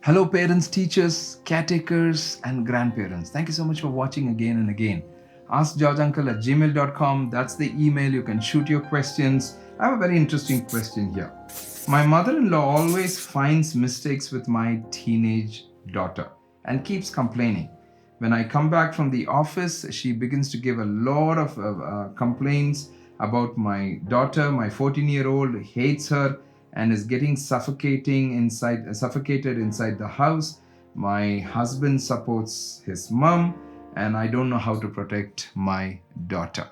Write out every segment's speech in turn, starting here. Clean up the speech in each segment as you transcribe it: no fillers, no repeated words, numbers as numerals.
Hello, parents, teachers, caretakers, and grandparents. Thank you so much for watching again and again. AskGeorgeUncle@gmail.com. That's the email. You can shoot your questions. I have a very interesting question here. My mother in law always finds mistakes with my teenage daughter and keeps complaining. When I come back from the office, she begins to give a lot of complaints about my daughter. My 14-year-old hates her and is getting suffocated inside the house. My husband supports his mom, and I don't know how to protect my daughter.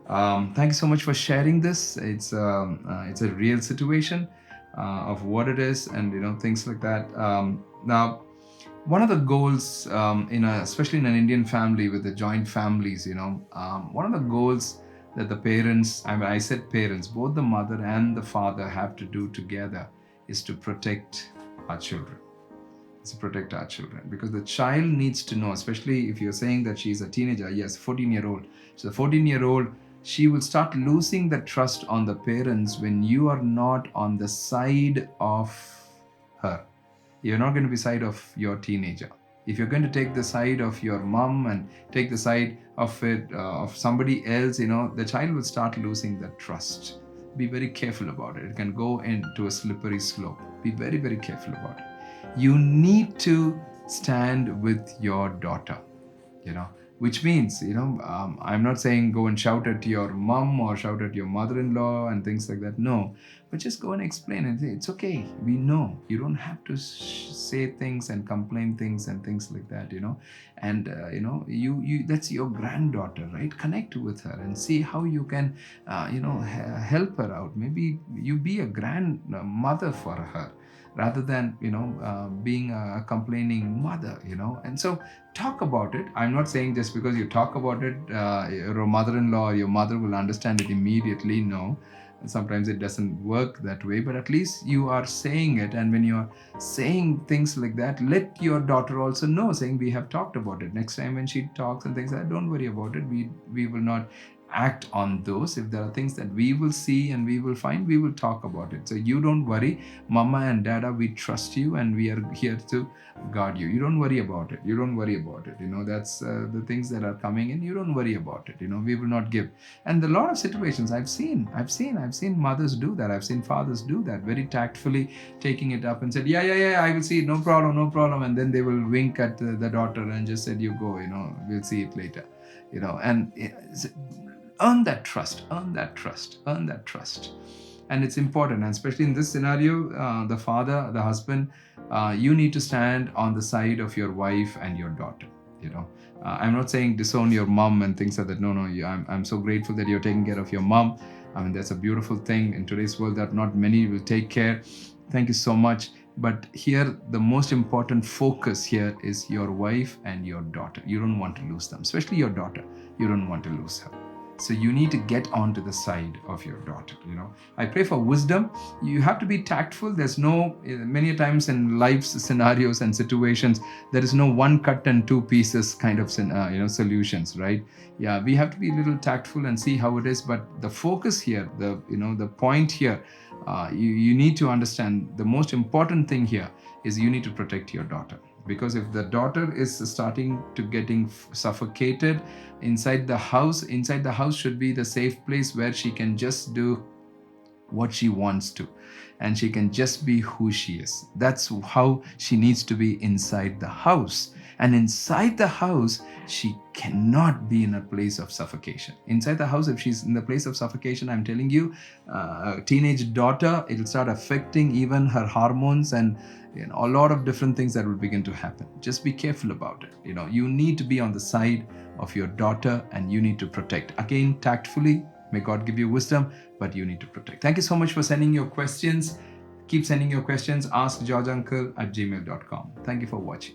Thank you so much for sharing this. It's a real situation of what it is, and things like that. Now, one of the goals, especially in an Indian family with the joint families, one of the goals that the parents, I said parents, both the mother and the father have to do together is to protect our children. It's to protect our children, because the child needs to know, especially if you're saying that she's a teenager, yes, 14-year-old. So the 14-year-old, she will start losing the trust on the parents when you are not on the side of her. You're not going to be side of your teenager. If you're going to take the side of your mom and take the side of it of somebody else, the child will start losing the trust. Be very careful about it. It can go into a slippery slope. Be very, very careful about it. You need to stand with your daughter, which means, I'm not saying go and shout at your mom or shout at your mother-in-law and things like that. No, but just go and explain it. It's okay. We know you don't have to say things and complain things and things like that, and you that's your granddaughter, right? Connect with her and see how you can help her out. Maybe you be a grandmother for her, rather than being a complaining mother, and so talk about it. I'm not saying just because you talk about it, your mother-in-law or your mother will understand it immediately. No, sometimes it doesn't work that way, but at least you are saying it. And when you're saying things like that, let your daughter also know, saying we have talked about it. Next time when she talks and things like that, don't worry about it. We will not act on those. If there are things that we will see and we will find, we will talk about it. So you don't worry. Mama and Dada, we trust you and we are here to guard you. You don't worry about it. That's the things that are coming in. You don't worry about it. We will not give. And a lot of situations I've seen mothers do that. I've seen fathers do that, very tactfully taking it up and said, yeah, I will see it. No problem. And then they will wink at the daughter and just said, you go, we'll see it later. And earn that trust. And it's important, and especially in this scenario, the father, the husband, you need to stand on the side of your wife and your daughter. I'm not saying disown your mom and things like that. No, I'm so grateful that you're taking care of your mom. That's a beautiful thing in today's world that not many will take care. Thank you so much. But here, the most important focus here is your wife and your daughter. You don't want to lose them, especially your daughter. You don't want to lose her. So you need to get onto the side of your daughter. I pray for wisdom. You have to be tactful. There's many times in life's scenarios and situations, there is no one cut and two pieces kind of solutions, right? Yeah, we have to be a little tactful and see how it is. But the focus here, the point here, you need to understand the most important thing here is you need to protect your daughter. Because if the daughter is starting to getting suffocated inside the house should be the safe place where she can just do what she wants to, and she can just be who she is. That's how she needs to be inside the house. And inside the house, she cannot be in a place of suffocation. Inside the house, if she's in the place of suffocation, I'm telling you, a teenage daughter, it'll start affecting even her hormones and a lot of different things that will begin to happen. Just be careful about it. You need to be on the side of your daughter and you need to protect. Again, tactfully. May God give you wisdom, but you need to protect. Thank you so much for sending your questions. Keep sending your questions. AskGeorgeUncle@gmail.com. Thank you for watching.